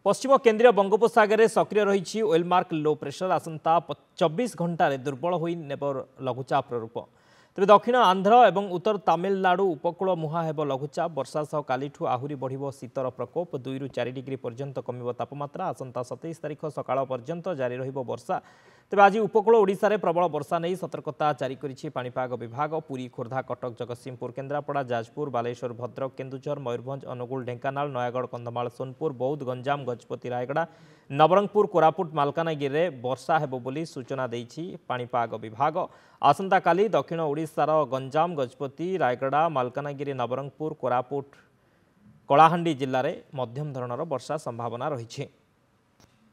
पश्चिम केन्द्रीय बंगोपसागर में सक्रिय रही वेलमार्क लो प्रेशर आसंता 24 घंटे दुर्बल होई नेब लघुचाप रूप। तेज दक्षिण आंध्र और उत्तर तमिलनाडु उपकूल मुहां हेब लघुचाप वर्षा सह कालीठू आहरी बढ़िबो शीतर प्रकोप 2 ରୁ 4 डिग्री पर्यंत कमिबो तापमात्रा आसंता 27 तारिख सकाळ पर्यंत जारी रहिबो वर्षा। तेज आज उपकूल ओडिशा रे प्रबल वर्षा नहीं सतर्कता जारी करिछि पाणीपाग विभाग। पुरी खोर्धा कटक जगतसिंहपुर केन्द्रापड़ा जाजपुर बालेश्वर भद्रक केन्दुझर मयूरभंज अनुगुल ढेंकानाल नयागढ़ कंधमाल सोनपुर बौद्ध गंजाम गजपति रायगड़ा नवरंगपुर कोरापुट मालकानगिरी में वर्षा हेबो बोली सूचना देइछि पाणीपाग विभाग। आसंता काली दक्षिण ओडिशार गंजाम गजपति रायगड़ा मालकानगिरी नवरंगपुर कोरापुट कलाहांडी जिले में मध्यम धरणर वर्षा संभावना रही।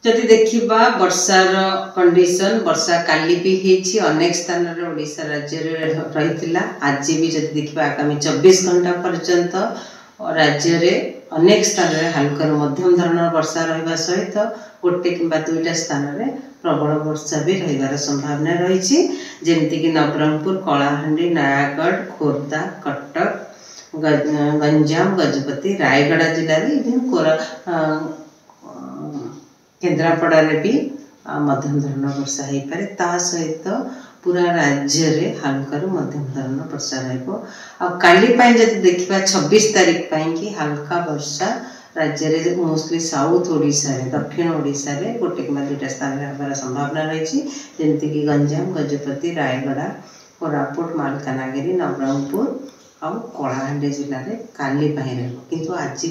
जदि देखिबा वर्षार कंडीशन वर्षा काली भी हेछि अनेक स्थान रे ओडिशा राज्य रे रहितिला। आज भी जदि देखिबा आगामी 24 घंटा पर्यंत राज्य रे अनेक स्थान रे हल्का मध्यम धरणर वर्षा रहिबा सहित गोटे किंबा दुईटा स्थान रे प्रबल वर्षा भी रहिबार संभावना रही। जेमति कि नवरंगपुर कलाहांडी नयागढ़ खोर्धा कटक गंजाम गजपति रायगड़ा जिले में केन्द्रापड़ा रे भी मध्यम धरण वर्षा हो पारे। ता सहित पूरा राज्य रे हल्का मध्यम धरण वर्षा रही। जब देखा 26 तारीख कि हल्का वर्षा राज्य रे मोस्टली साउथ ओडिशा रे दक्षिण ओडिशा रे गोटे कि दुईटा स्थान होबार संभावना रही। जमीक गंजाम गजपति रायगड़ा कोरापुट मालकानगिरी नवरंगपुर और कलाहांडी जिले में काली किंतु आज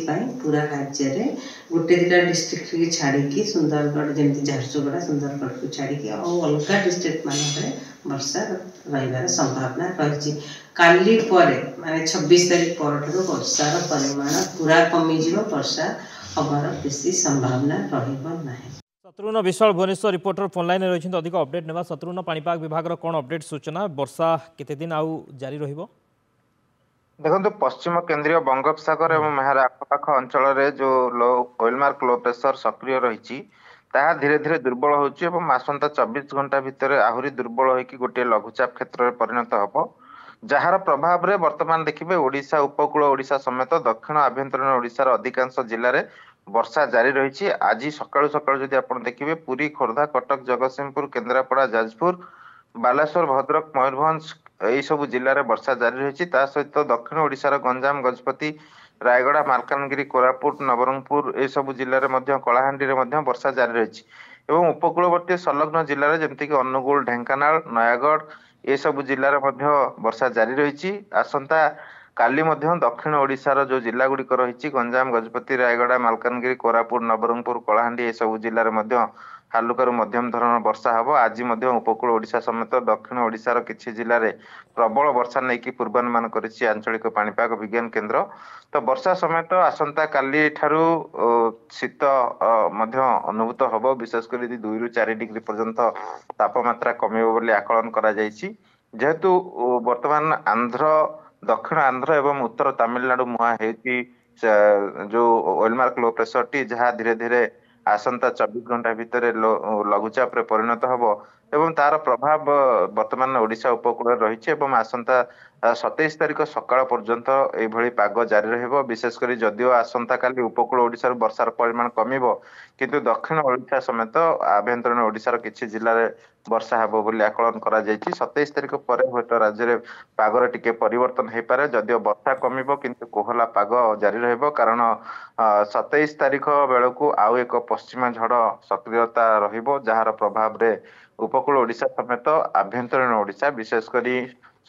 पूरा राज्य में गोटे दुटा डिस्ट्रिक्ट की छाड़ी सुंदरगढ़ जमी झारसुगुड़ा सुंदरगढ़ को छाड़ी और अलग डिस्ट्रिक्ट मानक वर्षा रही संभावना रही। काली माने 26 तारीख पर वर्षार परिमाण पूरा कमिज वर्षा हबार बेसी संभावना रही। शत्रुघ्न विशाल भुवनेश्वर रिपोर्टर फोनलाइन रही अधिक अपडेट नेबा। शत्रुघ्न पाणीपाग विभाग कौन अपडेट सूचना वर्षा केते दिन आउ जारी रहिबो? देखो पश्चिम केन्द्रीय बंगोपसागर और एहार आखपाख अंचल जो वेलमार्क लो प्रेशर सक्रिय रही धीरे धीरे दुर्बल होता 24 घंटा भितर आहरी दुर्बल होगी गोटे लघुचाप क्षेत्र में परिणत हम जार प्रभाव में वर्तमान देखिए ओडिशा उपकूल ओडिशा समेत दक्षिण आभ्यंतरीण ओडिशार अधिकांश जिले में वर्षा जारी रही। आज सकाळु सकाळु जदि आपण देखिए पुरी खोर्धा कटक जगतसिंहपुर केन्द्रापड़ा जाजपुर बालेश्वर भद्रक मयूरभंज यही सब जिले में वर्षा जारी रही। सहित दक्षिण ओडिशार गंजाम गजपति रायगड़ा मालकानगिरी कोरापुट नवरंगपुर यह सब जिले में कलाहांडी में वर्षा जारी रही। उपकूलवर्ती संलग्न जिले में जमीक अनुगुल ढेंकानाल नयागढ़ ये सब जिले में वर्षा जारी रही। आसंता काली दक्षिण ओडिशार जो जिला गुड़िक रही गंजाम गजपति रायगड़ा मालकानगिरी कोरापुट नवरंगपुर कलाहांडी ये सब जिले में हालुकारु मध्यम धरण वर्षा हम। आज उपकूल ओडिशा समेत दक्षिण ओडिशार किछि जिले में प्रबल वर्षा नहीं कि पूर्वानुमान करिछि आंचलिक पाणीपाग विज्ञान केन्द्र। तो वर्षा समेत आसंता काली ठारू शीत अनुभूत हम विशेषकर 2 ରୁ 4 डिग्री पर्यंत तापमात्रा कमिबो बोली आकलन करा जायछि। जेहेतु वर्तमान आंध्र दक्षिण आंध्र एवं उत्तर तमिलनाडु मुहां हेति जो वेलमार्क लो प्रेशर टी जहाँ धीरे धीरे आसंता 24 घंटा भितर लघुचाप रे परिणत हम एवं तार प्रभाव वर्तमान ओडिशा उपकूल रही। आसंता 27 तारिख सकाळ पर्यंत एभली पाग जारी रहिबो। विशेषकर जदियो आसंता काली उपकूल ओडिशार वर्षार परिमाण कमिबो किंतु दक्षिण ओडिशा समेत आभ्यंतरीण ओडिशार किछि जिल्ला रे वर्षा हेबो बोली आकलन करा जायछि। 27 तारिख पर होत राज्य रे पागर टिके परिवर्तन हे पारे जदियो वर्षा कमिबो किंतु कोहला पाग जारी रहिबो कारण 27 तारिख बेलकू आउ एक पश्चिमा झड़ सक्रियता रहिबो जार प्रभाव रे उपकूल ओडिशा समेत आभ्यंतरीण ओडिशा विशेषकर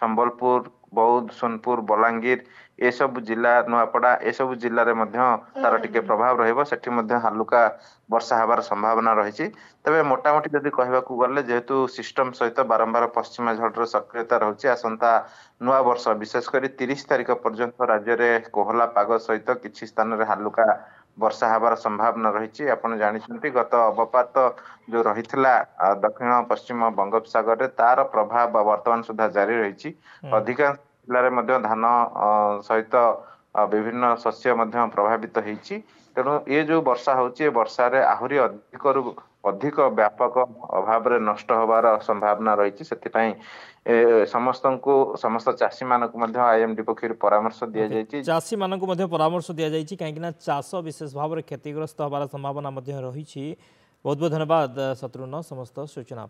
संबलपुर बौद्ध सोनपुर बलांगीर ये सब जिला नुआपड़ा ये सब जिले में तार टिके प्रभाव रहिबो सेठी मध्ये हालुका वर्षा हबार संभावना रही। तबे मोटामोटी जदि कहबाकू गले जेहेतु सिस्टम सहित बारंबार पश्चिमा झड़र सक्रियता रही आसंता नुआ वर्ष विशेषकर 30 तारिख पर्यंत राज्य में कोहला पाग सहित किछि स्थान रे हालुका वर्षा हबार संभावना रही। आपण जानिछंती गत अवपात जो रहितला दक्षिण पश्चिम बंगोपसागर रे तार प्रभाव वर्तमान सुधा जारी रही। अधिकांश जिले में धान सहित विभिन्न शस्य प्रभावित होती। तेणु ये जो वर्षा होची वर्षा रे आहुरी अधिक अधिक व्यापक अभाव रे नष्ट होबार संभावना रही समस्त चाषी मानक आईएमडी पक्षर परामर्श दिया जायछि। चाषी मानक परामर्श दि जाइए कहीं चाष विशेष भाव में क्षतिग्रस्त होबार संभावना रही। बहुत बहुत धन्यवाद शत्रुघ्न समस्त सूचना।